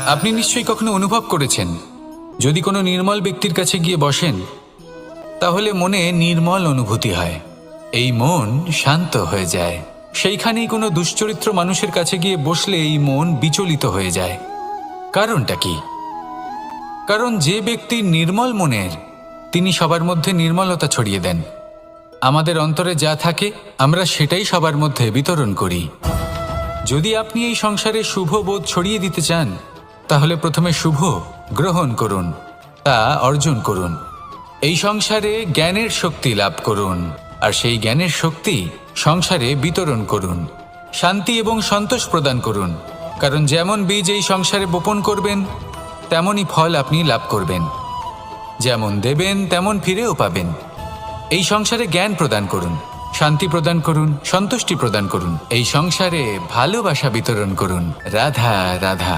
আপনি নিশ্চয়ই কখনো অনুভব করেছেন, যদি কোনো নির্মল ব্যক্তির কাছে গিয়ে বসেন তাহলে মনে নির্মল অনুভূতি হয়, এই মন শান্ত হয়ে যায়। সেইখানেই কোনো দুশ্চরিত্র মানুষের কাছে গিয়ে বসলে এই মন বিচলিত হয়ে যায়। কারণটা কি? কারণ যে ব্যক্তি নির্মল মনের, তিনি সবার মধ্যে নির্মলতা ছড়িয়ে দেন। আমাদের অন্তরে যা থাকে আমরা সেটাই সবার মধ্যে বিতরণ করি। যদি আপনি এই সংসারে শুভ বোধ ছড়িয়ে দিতে চান, তাহলে প্রথমে শুভ গ্রহণ করুন, তা অর্জন করুন। এই সংসারে জ্ঞানের শক্তি লাভ করুন, আর সেই জ্ঞানের শক্তি সংসারে বিতরণ করুন। শান্তি এবং সন্তোষ প্রদান করুন, কারণ যেমন বীজ এই সংসারে বপন করবেন তেমনই ফল আপনি লাভ করবেন। যেমন দেবেন তেমন ফিরেও পাবেন। এই সংসারে জ্ঞান প্রদান করুন, শান্তি প্রদান করুন, সন্তুষ্টি প্রদান করুন। এই সংসারে ভালোবাসা বিতরণ করুন। রাধা রাধা।